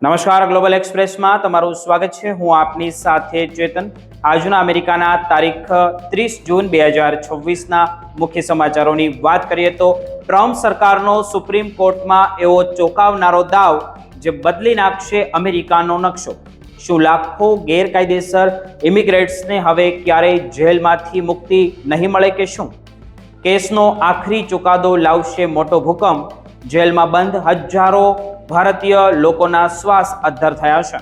નમસ્કાર, ગ્લોબલ એક્સપ્રેસમાં તમારું સ્વાગત છે. હું આપની સાથે ચેતન. આજના અમેરિકાના તારીખ 30 જૂન 2026ના મુખ્ય સમાચારોની વાત કરીએ તો ટ્રમ્પ સરકારનો સુપ્રીમ કોર્ટમાં એવો ચોંકાવનારો દાવ જે બદલી નાખશે અમેરિકાનો નકશો. શું લાખો ગેરકાયદેસર ઇમિગ્રેન્ટ્સને હવે ક્યારેય જેલમાંથી મુક્તિ નહીં મળે કે શું? કેસનો આખરી ચુકાદો લાવશે મોટો ભૂકંપ. જેલમાં બંધ હજારો ભારતીય લોકોના શ્વાસ અદ્ધર થયા છે.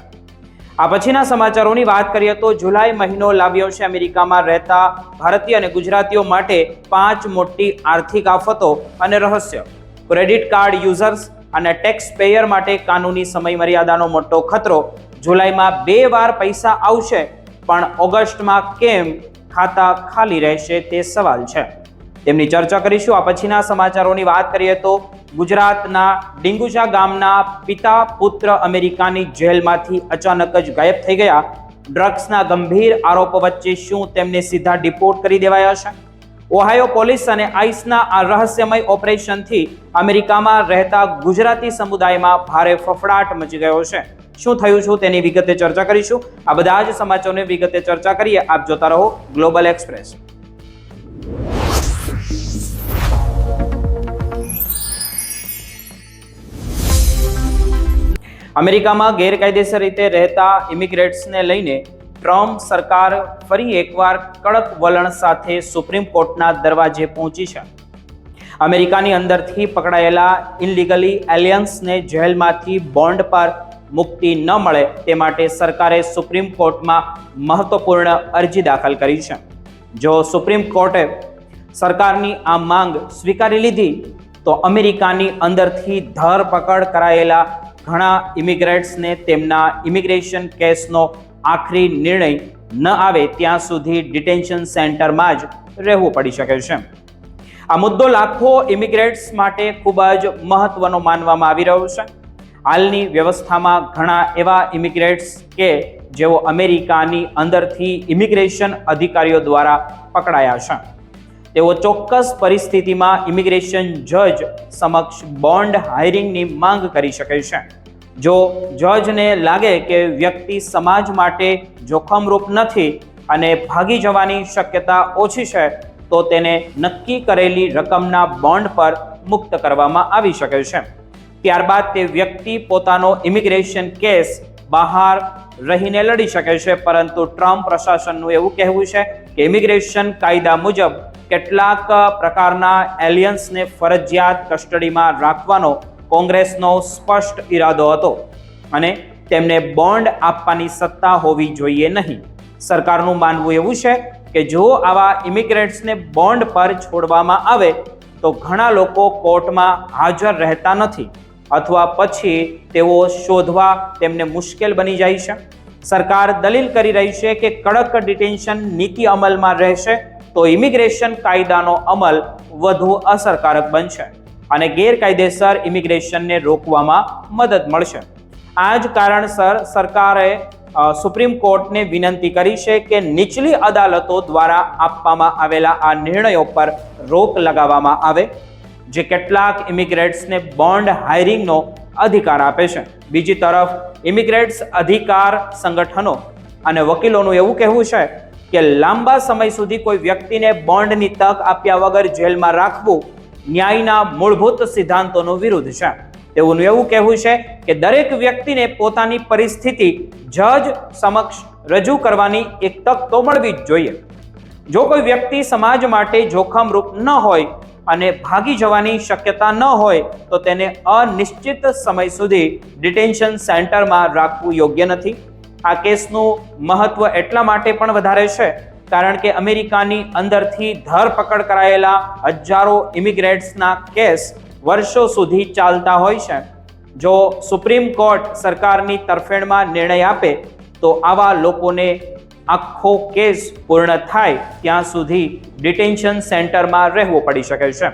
આ પછીના સમાચારોની વાત કરીએ તો જુલાઈ મહિનો લાવ્યો છે અમેરિકામાં રહેતા ભારતીય અને ગુજરાતીઓ માટે 5 મોટી આર્થિક આફતો અને રહસ્ય. ક્રેડિટ કાર્ડ યુઝર્સ અને ટેક્સ પેયર માટે કાનૂની સમયમર્યાદાનો મોટો ખતરો. જુલાઈમાં 2 વાર પૈસા આવશે પણ ઓગસ્ટમાં કેમ ખાતા ખાલી રહેશે તે સવાલ છે. તેમની ચર્ચા કરીશું. આ પછીના સમાચારોની વાત કરીએ તો ગુજરાતના ડિંગુચા ગામના પિતા પુત્ર અમેરિકાની જેલમાંથી અચાનક જ ગાયબ થઈ ગયા. ડ્રગ્સના ગંભીર આરોપો વચ્ચે શું તેમને સીધા ડિપોર્ટ કરી દેવાયા છે? ઓહાયો પોલીસ અને આઈસના આ રહસ્યમય ઓપરેશનથી અમેરિકામાં રહેતા ગુજરાતી સમુદાયમાં ભારે ફફડાટ મચી ગયો છે. શું થયું છે તેની વિગતે ચર્ચા કરીશું. આ બધા જ સમાચારોની વિગતે ચર્ચા કરીએ. આપ જોતા રહો ગ્લોબલ એક્સપ્રેસ. અમેરિકામાં ગેરકાયદેસર રીતે રહેતા ઇમિગ્રેન્ટ્સને લઈને ટ્રમ્પ સરકાર ફરી એકવાર કડક વલણ સાથે સુપ્રીમ કોર્ટના દરવાજે પહોંચી છે. અમેરિકાની અંદરથી પકડાયેલા ઇનલીગલી એલિયન્સને જેલમાંથી બોન્ડ પર મુક્તિ ન મળે તે માટે સરકારે સુપ્રીમ કોર્ટમાં મહત્વપૂર્ણ અરજી દાખલ કરી છે. જો સુપ્રીમ કોર્ટે સરકારની આ માંગ સ્વીકારી લીધી તો અમેરિકાની અંદરથી ધરપકડ કરાયેલા ઘણા ઇમિગ્રન્ટ્સને તેમના ઇમિગ્રેશન કેસનો આખરી નિર્ણય ન આવે ત્યાં સુધી ડિટેન્શન સેન્ટરમાં જ રહેવું પડી શકે છે. આ મુદ્દો લાખો ઇમિગ્રન્ટ્સ માટે ખૂબ જ મહત્વનો માનવામાં આવી રહ્યો છે. હાલની વ્યવસ્થામાં ઘણા એવા ઇમિગ્રન્ટ્સ કે જેઓ અમેરિકાની અંદરથી ઇમિગ્રેશન અધિકારીઓ દ્વારા પકડાયા છે. તેઓ ચોક્કસ પરિસ્થિતિમાં ઇમિગ્રેશન જજ સમક્ષ બોન્ડ હાયરિંગની માંગ કરી શકે છે. જો જજને લાગે કે વ્યક્તિ સમાજ માટે જોખમરૂપ નથી અને ભાગી જવાની શક્યતા ઓછી છે તો તેને નક્કી કરેલી રકમના બોન્ડ પર મુક્ત કરવામાં આવી શકે છે. ત્યારબાદ તે વ્યક્તિ પોતાનો ઇમિગ્રેશન કેસ બહાર રહીને લડી શકે છે. પરંતુ ટ્રમ્પ પ્રશાસનનું એવું કહેવું છે કે ઇમિગ્રેશન કાયદા મુજબ કેટલાક પ્રકારના એલિયન્સને ફરજિયાત કસ્ટડીમાં રાખવાનો કોંગ્રેસનો સ્પષ્ટ ઈરાદો હતો અને તેમને બોન્ડ આપવાની સત્તા હોવી જોઈએ નહીં. સરકારનું માનવું એવું છે કે જો આવા ઇમિગ્રન્ટ્સને બોન્ડ પર છોડવામાં આવે તો ઘણા લોકો કોર્ટમાં હાજર રહેતા નથી અથવા પછી તેઓ શોધવા તેમને મુશ્કેલ બની જાય છે. સરકાર દલીલ કરી રહી છે કે કડક ડિટેન્શન નીતિ અમલમાં રહેશે તો ઇમિગ્રેશન કાયદાનો અમલ વધુ અસરકારક બનશે અને ગેરકાયદેસર ઇમિગ્રેશનને રોકવામાં મદદ મળશે. આ જ કારણસર સરકારે સુપ્રીમ કોર્ટને વિનંતી કરી છે કે નીચલી અદાલતો દ્વારા આપવામાં આવેલા આ નિર્ણયો પર રોક લગાવવામાં આવે જે કેટલાક ઇમિગ્રન્ટ્સને બોન્ડ હાયરિંગનો અધિકાર આપે છે. બીજી તરફ ઇમિગ્રન્ટ્સ અધિકાર સંગઠનો અને વકીલોનું એવું કહેવું છે કે લાંબા સમય સુધી કોઈ વ્યક્તિને બોન્ડની તક આપ્યા વગર જેલમાં રાખવું ન્યાયના મૂળભૂત સિદ્ધાંતોનો વિરુદ્ધ છે. તેઓનું એવું કહેવું છે કે દરેક વ્યક્તિને પોતાની પરિસ્થિતિ જજ સમક્ષ રજૂ કરવાની એક તક તો મળવી જ જોઈએ. જો કોઈ વ્યક્તિ સમાજ માટે જોખમરૂપ ન હોય અને ભાગી જવાની શક્યતા ન હોય તો તેને અનિશ્ચિત સમય સુધી ડિટેન્શન સેન્ટરમાં રાખવું યોગ્ય નથી. આ કેસનું મહત્વ એટલા માટે પણ વધારે છે કારણ કે અમેરિકાની અંદરથી ધરપકડ કરાયેલા હજારો ઇમિગ્રન્ટ્સના કેસ વર્ષો સુધી ચાલતા હોય છે. જો સુપ્રીમ કોર્ટ સરકારની તરફેણમાં નિર્ણય આપે તો આવા લોકોને આખો કેસ પૂર્ણ થાય ત્યાં સુધી ડિટેન્શન સેન્ટરમાં રહેવું પડી શકે છે.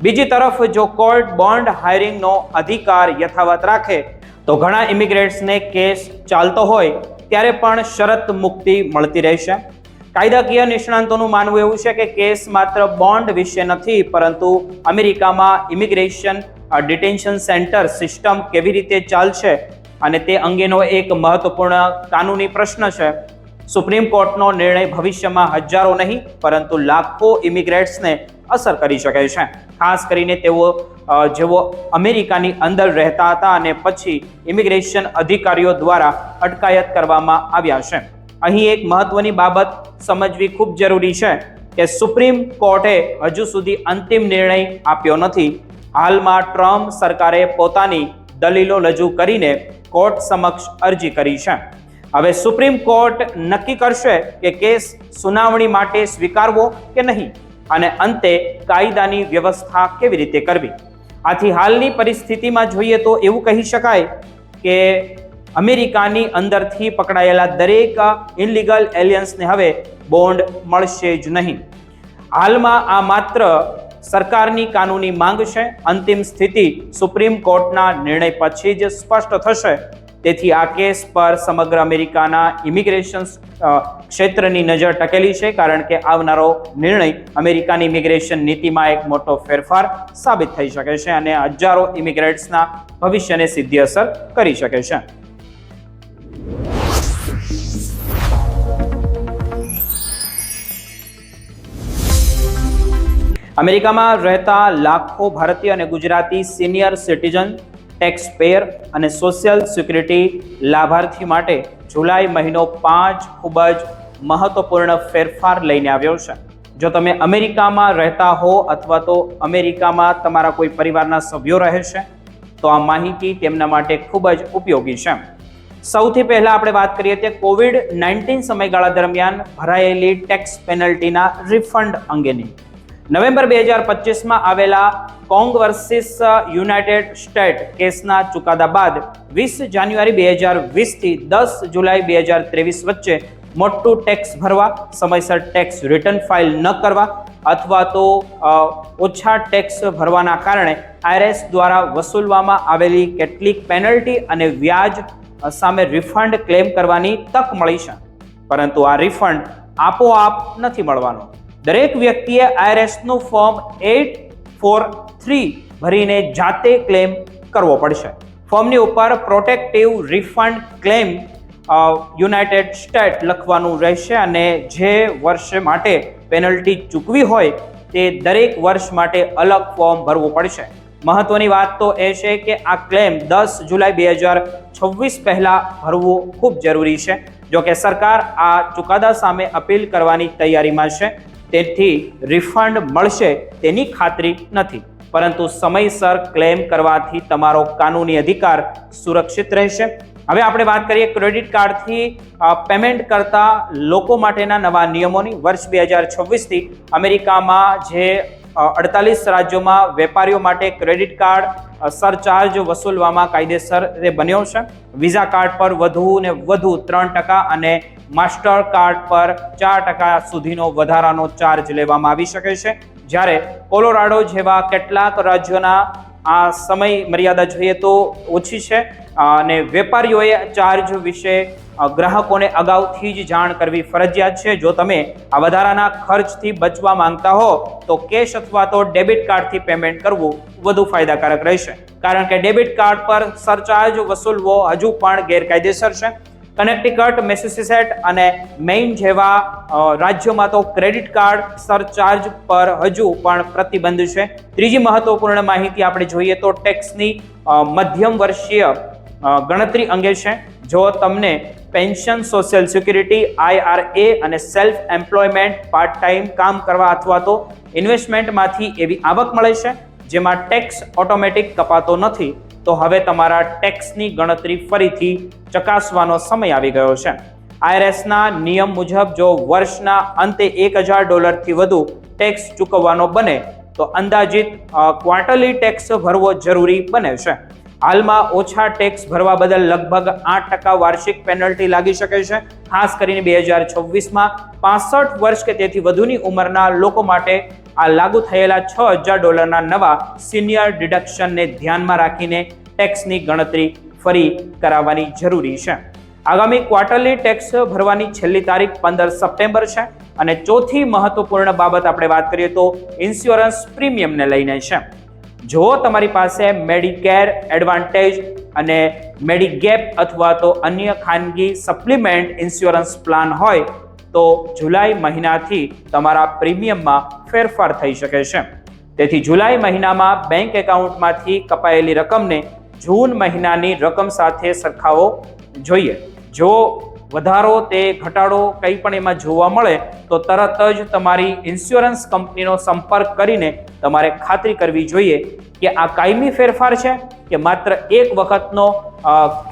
બીજી તરફ જો કોર્ટ બોન્ડ હાયરિંગનો અધિકાર યથાવત રાખે તો ઘણા ઇમિગ્રન્ટ્સને કેસ ચાલતો હોય ત્યારે પણ શરત મુક્તિ મળતી રહેશે. કાયદાકીય નિષ્ણાંતોનું માનવું એવું છે કે કેસ માત્ર બોન્ડ વિશે નથી પરંતુ અમેરિકામાં ઇમિગ્રેશન ડિટેન્શન સેન્ટર સિસ્ટમ કેવી રીતે ચાલશે અને તે અંગેનો એક મહત્વપૂર્ણ કાનૂની પ્રશ્ન છે. સુપ્રીમ કોર્ટનો નિર્ણય ભવિષ્યમાં હજારો નહીં પરંતુ લાખો ઇમિગ્રેટ્સને અસર કરી શકે છે, ખાસ કરીને જેઓ અમેરિકાની અંદર રહેતા હતા અને પછી ઇમિગ્રેશન અધિકારીઓ દ્વારા અટકાયત કરવામાં આવ્યા છે. અહીં એક મહત્વની બાબત સમજવી ખૂબ જરૂરી છે કે સુપ્રીમ કોર્ટે હજુ સુધી અંતિમ નિર્ણય આપ્યો નથી. હાલમાં ટ્રમ્પ સરકારે પોતાની દલીલો રજૂ કરીને કોર્ટ સમક્ષ અરજી કરી છે. હવે સુપ્રીમ કોર્ટ નક્કી કરશે કે કેસ સુનાવણી માટે સ્વીકારવો કે નહીં અને અંતે કાયદાની વ્યવસ્થા કેવી રીતે કરવી. આથી હાલની પરિસ્થિતિમાં જોઈએ તો એવું કહી શકાય કે અમેરિકાની અંદરથી પકડાયેલા દરેક ઇનલીગલ એલિયન્સને હવે બોન્ડ મળશે જ નહીં. હાલમાં આ માત્ર સરકારની કાનૂની માંગ છે. અંતિમ સ્થિતિ સુપ્રીમ કોર્ટના નિર્ણય પછી જ સ્પષ્ટ થશે. તેથી આ કેસ પર સમગ્ર અમેરિકાના ઇમિગ્રેશન ક્ષેત્રની નજર ટકેલી છે, કારણ કે આવનારો નિર્ણય અમેરિકાની ઇમિગ્રેશન નીતિમાં એક મોટો ફેરફાર સાબિત થઈ શકે છે અને હજારો ઇમિગ્રેટ્સના ભવિષ્યને સીધી અસર કરી શકે છે. અમેરિકામાં રહેતા લાખો ભારતીય અને Gujarati senior citizen, tax payer અને સોશિયલ સિક્યુરિટી લાભાર્થી માટે જુલાઈ મહિનો 5 ખૂબ જ મહત્વપૂર્ણ ફેરફાર લઈને આવ્યો છે. જો તમે અમેરિકામાં રહેતા હો અથવા તો અમેરિકામાં તમારા કોઈ પરિવારના સભ્યો રહે છે તો આ માહિતી તેમના માટે ખૂબ જ ઉપયોગી છે. સૌથી પહેલા આપણે વાત કરીએ તે કોવિડ-19 સમયગાળા દરમિયાન ભરાયેલી ટેક્સ પેનલ્ટીના રિફંડ અંગેની. નવેમ્બર 2025માં આવેલા કોંગ વર્સિસ યુનાઇટેડ સ્ટેટ કેસના ચુકાદા બાદ 20 જાન્યુઆરી 2020 થી 10 જુલાઈ 2023 વચ્ચે મોટું ટેક્સ ભરવા, સમયસર ટેક્સ રિટર્ન ફાઇલ ન કરવા અથવા તો ઓછા ટેક્સ ભરવાના કારણે IRS દ્વારા વસૂલવામાં આવેલી કેટલીક પેનલ્ટી અને વ્યાજ સામે રિફંડ ક્લેમ કરવાની તક મળી છે. પરંતુ આ રિફંડ આપોઆપ નથી મળવાનો. દરેક વ્યક્તિએ IRS નું ફોર્મ 843 ભરીને જાતે ક્લેમ કરવો પડશે. ફોર્મની ઉપર protective refund claim United state લખવાનું રહેશે અને જે વર્ષ માટે પેનલ્ટી ચૂકવી હોય તે દરેક વર્ષ માટે અલગ ફોર્મ ભરવું પડશે. મહત્વની વાત તો એ છે કે આ ક્લેમ 10 જુલાઈ 2026 પહેલા ભરવું ખૂબ જરૂરી છે. જો કે સરકાર આ ચુકાદા સામે અપીલ કરવાની તૈયારીમાં છે, તેથી રિફંડ મળશે તેની ખાતરી નથી, પરંતુ સમયસર ક્લેમ કરવાથી તમારો કાનૂની અધિકાર સુરક્ષિત રહેશે. હવે આપણે વાત કરીએ ક્રેડિટ કાર્ડથી પેમેન્ટ કરતા લોકો માટેના નવા નિયમોની. વર્ષ 2026 થી અમેરિકામાં જે 48 રાજ્યોમાં વેપારીઓ માટે ક્રેડિટ કાર્ડ સરચાર્જ વસૂલવામાં કાયદેસર બન્યો છે. વિઝા કાર્ડ પર વધુ ને વધુ 3% અને માસ્ટર કાર્ડ પર 4% સુધીનો વધારાનો ચાર્જ લેવામાં આવી શકે છે. જ્યારે કોલોરાડો જેવા કેટલાક રાજ્યોના આ સમય મર્યાદા જોઈએ તો ઓછી છે અને વેપારીઓએ ચાર્જ વિશે ગ્રાહકોને અગાઉથી જ જાણ કરવી ફરજિયાત છે. જો તમે આ વધારાના ખર્ચથી બચવા માંગતા હો તો કેશ અથવા તો ડેબિટ કાર્ડથી પેમેન્ટ કરવું વધુ ફાયદાકારક રહેશે, કારણ કે ડેબિટ કાર્ડ પર સરચાર્જ વસૂલવો હજુ પણ ગેરકાયદેસર છે. કનેક્ટિકટ, મેસેચ્યુસેટ અને મેઇન જેવા રાજ્યોમાં તો ક્રેડિટ કાર્ડ સરચાર્જ પર હજુ પણ પ્રતિબંધ છે. ત્રીજી મહત્વપૂર્ણ માહિતી આપણે જોઈએ તો ટેક્સની મધ્યમ વર્ષીય ગણતરી અંગે છે. જો તમને પેન્શન, સોશિયલ સિક્યુરિટી, IRA અને સેલ્ફ એમ્પ્લોયમેન્ટ, પાર્ટ ટાઈમ કામ કરવા અથવા તો ઇન્વેસ્ટમેન્ટમાંથી એવી આવક મળે છે જેમાં ટેક્સ ઓટોમેટિક કપાતો નથી, તો હવે તમારા ટેક્સની ગણતરી ફરીથી ચકાસવાનો સમય આવી ગયો છે. IRSના નિયમ મુજબ જો વર્ષના અંતે $1,000 થી વધુ ટેક્સ ચૂકવવાનો બને તો અંદાજિત ક્વાર્ટરલી ટેક્સ ભરવો જરૂરી બને છે. હાલમાં ઓછા ટેક્સ ભરવા બદલ લગભગ 8% વાર્ષિક પેનલ્ટી લાગી શકે છે. ખાસ કરીને 2026માં 65 વર્ષ કે તેથી વધુની ઉંમરના લોકો માટે આ લાગુ થયેલા $6,000 નવા સિનિયર ડિડક્શનને ધ્યાનમાં રાખીને ટેક્સની ગણતરી ફરી કરાવવાની જરૂરી છે. આગામી ક્વાર્ટરલી ટેક્સ ભરવાની છેલ્લી તારીખ 15 સપ્ટેમ્બર છે. અને ચોથી મહત્વપૂર્ણ બાબત આપણે વાત કરીએ તો ઇન્સ્યોરન્સ પ્રીમિયમને લઈને છે. જો તમારી પાસે મેડિકેર એડવાન્ટેજ અને મેડિગેપ અથવા તો અન્ય ખાનગી સપ્લિમેન્ટ ઇન્સ્યોરન્સ પ્લાન હોય તો જુલાઈ મહિનાથી તમારા પ્રીમિયમમાં ફેરફાર થઈ શકે છે. તેથી જુલાઈ મહિનામાં બેંક એકાઉન્ટમાંથી કપાયેલી રકમને જૂન મહિનાની રકમ સાથે સરખાવવો જોઈએ. જો વધારો તે ઘટાડો કંઈ પણ એમાં જોવા મળે તો તરત જ તમારી ઇન્સ્યોરન્સ કંપનીનો સંપર્ક કરીને તમારે ખાતરી કરવી જોઈએ કે આ કાયમી ફેરફાર છે કે માત્ર એક વખતનો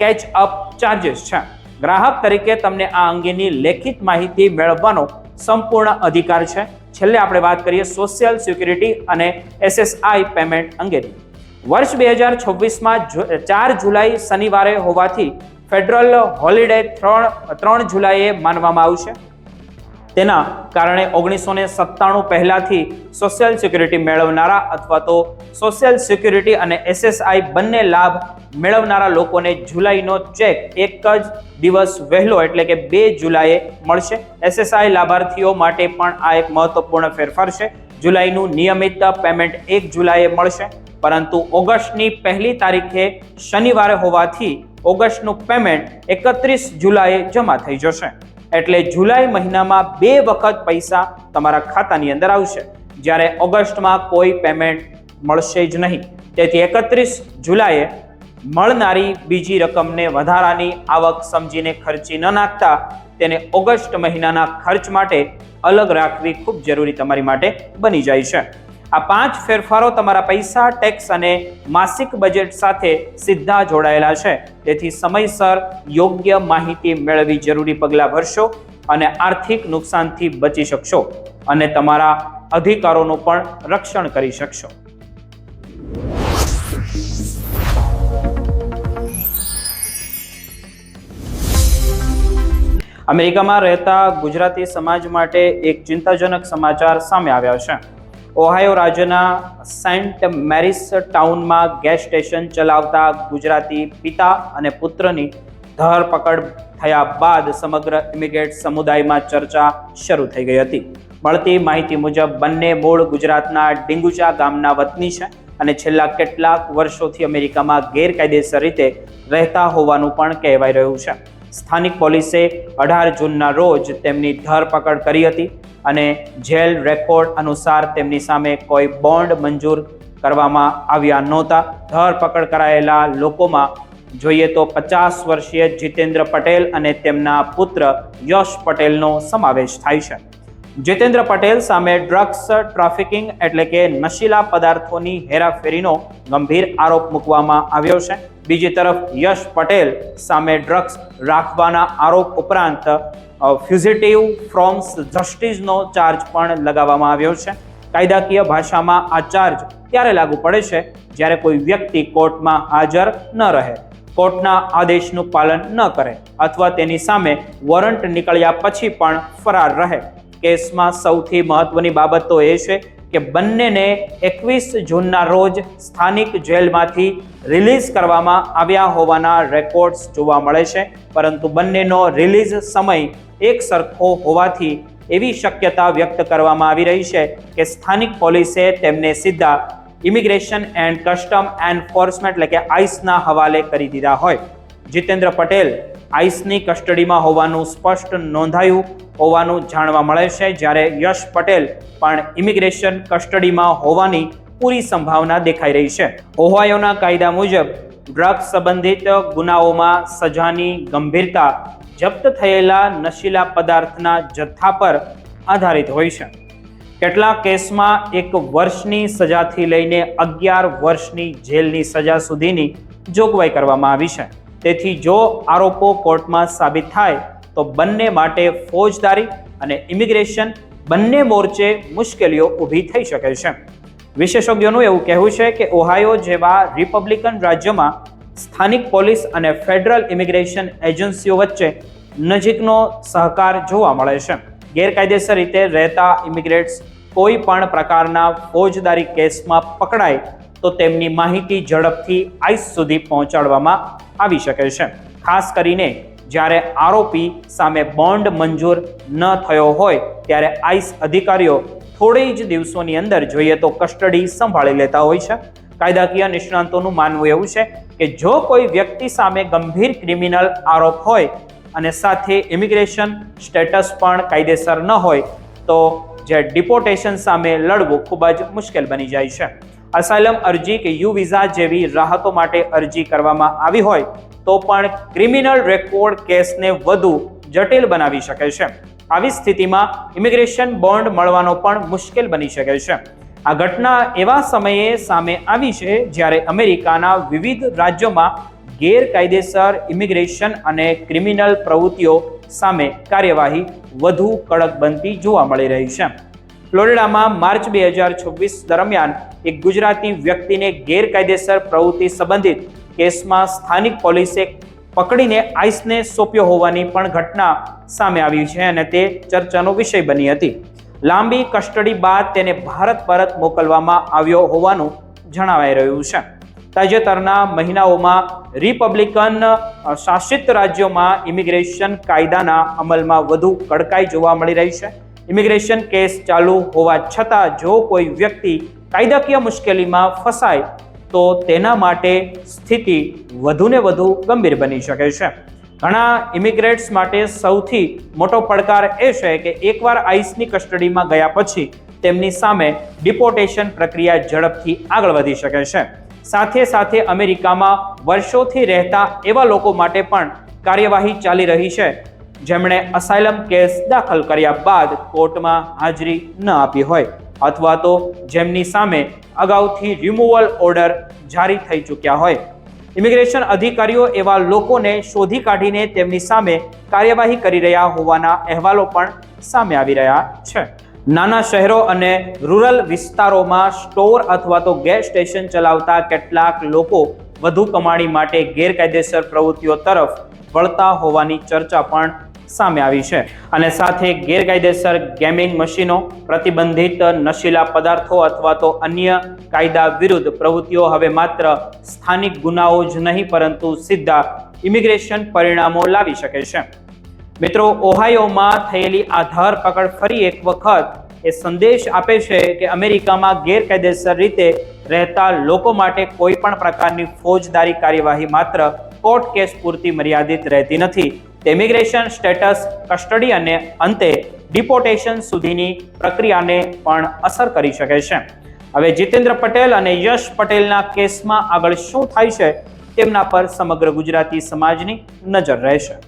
કેચ અપ ચાર્જીસ છે. ગ્રાહક તરીકે તમને આ અંગેની લેખિત માહિતી મેળવવાનો સંપૂર્ણ અધિકાર છે. છેલ્લે આપણે વાત કરીએ સોશિયલ સિક્યુરિટી અને SSI પેમેન્ટ અંગેની. વર્ષ 2026માં 4 જુલાઈ શનિવારે હોવાથી ફેડરલ હોલિડે 3 જુલાઈએ માનવામાં આવશે. તેના કારણે 1997 પહેલાથી સોશિયલ સિક્યુરિટી મેળવનારા અથવા તો સોશિયલ સિક્યુરિટી અને SSI બંને લાભ મેળવનારા લોકોને જુલાઈનો ચેક એક જ દિવસ વહેલો એટલે કે 2 જુલાઈએ મળશે. SSI લાભાર્થીઓ માટે પણ આ એક મહત્વપૂર્ણ ફેરફાર છે. જુલાઈનું નિયમિત પેમેન્ટ 1 જુલાઈએ મળશે, પરંતુ ઓગસ્ટની 1 તારીખે શનિવારે હોવાથી ઓગસ્ટનું પેમેન્ટ 31 જુલાઈએ જમા થઈ જશે. એટલે જુલાઈ મહિનામાં 2 વખત પૈસા તમારા ખાતાની અંદર આવશે, જ્યારે ઓગસ્ટમાં કોઈ પેમેન્ટ મળશે જ નહીં. તેથી 31 જુલાઈએ મળનારી બીજી રકમને વધારાની આવક સમજીને ખર્ચી ન નાખતા તેને ઓગસ્ટ મહિનાના ખર્ચ માટે અલગ રાખવી ખૂબ જરૂરી તમારી માટે બની જાય છે. આ 5 ફેરફારો તમારા પૈસા, ટેક્સ અને માસિક બજેટ સાથે સીધા જોડાયેલા છે. તેથી સમયસર યોગ્ય માહિતી મેળવી જરૂરી પગલાં ભરશો અને આર્થિક નુકસાનથી બચી શકશો અને તમારા અધિકારોનું પણ રક્ષણ કરી શકશો. અમેરિકામાં રહેતા ગુજરાતી સમાજ માટે એક ચિંતાજનક સમાચાર સામે આવ્યા છે. ઓહાયો રાજ્યના સેન્ટ મેરીસ ટાઉનમાં ગેસ સ્ટેશન ચલાવતા ગુજરાતી પિતા અને પુત્રની ધરપકડ થયા બાદ સમગ્ર ઇમિગ્રેન્ટ સમુદાયમાં ચર્ચા શરૂ થઈ ગઈ હતી. મળતી માહિતી મુજબ બંને મૂળ ગુજરાતના ડીંગુચા ગામના વતની છે અને છેલ્લા કેટલાક વર્ષોથી અમેરિકામાં ગેરકાયદેસર રીતે રહેતા હોવાનું પણ કહેવાય રહ્યું છે. સ્થાનિક પોલીસે 18 જૂનના રોજ તેમની ધરપકડ કરી હતી અને જેલ રેકોર્ડ અનુસાર તેમની સામે કોઈ બોન્ડ મંજૂર કરવામાં આવ્યા નહોતા. ધરપકડ કરાયેલા લોકોમાં જોઈએ તો 50 વર્ષીય જીતેન્દ્ર પટેલ અને તેમના પુત્ર યશ પટેલનો સમાવેશ થાય છે. જીતેન્દ્ર પટેલ સામે ડ્રગ્સ ટ્રાફિકિંગ એટલે કે નશીલા પદાર્થોની હેરાફેરીનો ગંભીર આરોપ મૂકવામાં આવ્યો છે. બીજી તરફ યશ પટેલ સામે ડ્રગ્સ રાખવાના આરોપ ઉપરાંત ફ્યુઝિટિવ ફ્રોમ જસ્ટિસનો ચાર્જ પણ લગાવવામાં આવ્યો છે. કાયદાકીય ભાષામાં આ ચાર્જ ત્યારે લાગુ પડે છે જ્યારે કોઈ વ્યક્તિ કોર્ટમાં હાજર ન રહે, કોર્ટના આદેશનું પાલન ન કરે અથવા તેની સામે વોરંટ નીકળ્યા પછી પણ ફરાર રહે. કેસમાં સૌથી મહત્વની બાબત તો એ છે કે બંનેને 21 જૂનના રોજ સ્થાનિક જેલમાંથી રિલીઝ કરવામાં આવ્યા હોવાના રેકોર્ડ્સ જોવા મળે છે, પરંતુ બંનેનો રિલીઝ સમય એક સરખો હોવાથી એવી શક્યતા વ્યક્ત કરવામાં આવી રહી છે કે સ્થાનિક પોલીસે તેમને સીધા ઇમિગ્રેશન એન્ડ કસ્ટમ એન્ફોર્સમેન્ટ એટલે કે આઈસના હવાલે કરી દીધા હોય. જીતેન્દ્ર પટેલ આઈસની કસ્ટડીમાં હોવાનું સ્પષ્ટ નોંધાયું હોવાનું જાણવા મળે છે, જ્યારે યશ પટેલ પણ ઇમિગ્રેશન કસ્ટડીમાં હોવાની પૂરી સંભાવના દેખાઈ રહી છે. ઓહાયોના કાયદા મુજબ ડ્રગ્સ સંબંધિત ગુનાઓમાં સજાની ગંભીરતા જપ્ત થયેલા નશીલા પદાર્થના જથ્થા પર આધારિત હોય છે. કેટલાક કેસમાં 1 વર્ષની સજાથી લઈને 11 વર્ષની જેલની સજા સુધીની જોગવાઈ કરવામાં આવી છે. તેથી જો આરોપો કોર્ટમાં સાબિત થાય તો બંને માટે ફોજદારી અને ઇમિગ્રેશન બંને મોરચે મુશ્કેલીઓ ઊભી થઈ શકે છે. વિશેષજ્ઞોનું એવું કહેવું છે કે ઓહાયો જેવા રિપબ્લિકન રાજ્યમાં સ્થાનિક પોલીસ અને ફેડરલ ઇમિગ્રેશન એજન્સીઓ વચ્ચે નજીકનો સહકાર જોવા મળે છે. ગેરકાયદેસર રીતે રહેતા ઇમિગ્રેન્ટ્સ કોઈ પણ પ્રકારના ફોજદારી કેસમાં પકડાય તો તેમની માહિતી ઝડપથી આઈસ સુધી પહોંચાડવામાં આવી શકે છે. ખાસ કરીને જ્યારે આરોપી સામે બોન્ડ મંજૂર ન થયો હોય ત્યારે આઈસ અધિકારીઓ થોડી જ દિવસોની અંદર જોઈએ તો કસ્ટડી સંભાળી લેતા હોય છે. કાયદાકીય નિષ્ણાંતોનું માનવું એવું છે કે જો કોઈ વ્યક્તિ સામે ગંભીર ક્રિમિનલ આરોપ હોય અને સાથે ઇમિગ્રેશન સ્ટેટસ પણ કાયદેસર ન હોય તો જે ડિપોર્ટેશન સામે લડવું ખૂબ જ મુશ્કેલ બની જાય છે. અસાઇલમ અરજી કે યુ વિઝા જેવી રાહતો માટે અરજી કરવામાં આવી હોય તો પણ ક્રિમિનલ રેકોર્ડ કેસને વધુ જટિલ બનાવી શકે છે. આવી સ્થિતિમાં ઇમિગ્રેશન બોન્ડ મળવાનો પણ મુશ્કેલ બની શકે છે. આ ઘટના એવા સમયે સામે આવી છે જ્યારે અમેરિકાના વિવિધ રાજ્યોમાં ગેરકાયદેસર ઇમિગ્રેશન અને ક્રિમિનલ પ્રવૃત્તિઓ સામે કાર્યવાહી વધુ કડક બનતી જોવા મળી રહી છે. ફ્લોરિડામાં માર્ચ 2026 દરમિયાન એક ગુજરાતી વ્યક્તિને ગેરકાયદેસર પ્રવૃત્તિ સંબંધિત કેસમાં સ્થાનિક પોલીસે પકડીને આઈસને સોંપ્યો હોવાની પણ ઘટના સામે આવી છે અને તે ચર્ચાનો વિષય બની હતી. લાંબી કસ્ટડી બાદ તેને ભારત પરત મોકલવામાં આવ્યો હોવાનું જણાવાઈ રહ્યું છે. તાજેતરના મહિનાઓમાં રિપબ્લિકન શાસિત રાજ્યોમાં ઇમિગ્રેશન કાયદાના અમલમાં વધુ કડકાઈ જોવા મળી રહી છે. ઇમિગ્રેશન કેસ ચાલુ હોવા છતાં જો કોઈ વ્યક્તિ કાયદાકીય મુશ્કેલીમાં ફસાય તો તેના માટે સ્થિતિ વધુને વધુ ગંભીર બની શકે છે. ઘણા ઇમિગ્રેન્ટ્સ માટે સૌથી મોટો પડકાર એ છે કે એકવાર આઈસની કસ્ટડીમાં ગયા પછી તેમની સામે ડિપોર્ટેશન પ્રક્રિયા ઝડપથી આગળ વધી શકે છે. સાથે સાથે અમેરિકામાં વર્ષોથી રહેતા એવા લોકો માટે પણ કાર્યવાહી ચાલી રહી છે જેમણે અસાઇલમ કેસ દાખલ કર્યા બાદ કોર્ટમાં હાજરી ન આપી હોય અથવા તો જેમની સામે અગાઉથી રિમૂવલ ઓર્ડર જારી થઈ ચૂક્યા હોય. ઇમિગ્રેશન અધિકારીઓ એવા લોકોને શોધી કાઢીને તેમની સામે કાર્યવાહી કરી રહ્યા હોવાના અહેવાલો પણ સામે આવી રહ્યા છે. નાના શહેરો અને રૂરલ વિસ્તારોમાં સ્ટોર અથવા તો ગેસ સ્ટેશન ચલાવતા કેટલાક લોકો વધુ કમાણી માટે ગેરકાયદેસર પ્રવૃત્તિઓ તરફ વળતા હોવાની ચર્ચા પણ સામે આવી છે. અને સાથે ગેરકાયદેસર ગેમિંગ મશીનો, પ્રતિબંધિત નશીલા પદાર્થો અથવા તો અન્ય કાયદા વિરુદ્ધ પ્રવૃત્તિઓ હવે માત્ર સ્થાનિક ગુનાઓ જ નહીં પરંતુ સીધા ઇમિગ્રેશન પરિણામો લાવી શકે છે. મિત્રો, ઓહાયોમાં થયેલી આ ધરપકડ ફરી એક વખત એ સંદેશ આપે છે કે અમેરિકામાં ગેરકાયદેસર રીતે રહેતા લોકો માટે કોઈ પણ પ્રકારની ફોજદારી કાર્યવાહી માત્ર કોર્ટ કેસ પૂરતી મર્યાદિત રહેતી નથી. તે ઇમિગ્રેશન સ્ટેટસ, કસ્ટડી અને અંતે ડિપોર્ટેશન સુધીની પ્રક્રિયાને પણ અસર કરી શકે છે. હવે જીતેન્દ્ર પટેલ અને યશ પટેલના કેસમાં આગળ શું થાય છે તેમના પર સમગ્ર ગુજરાતી સમાજની નજર રહેશે.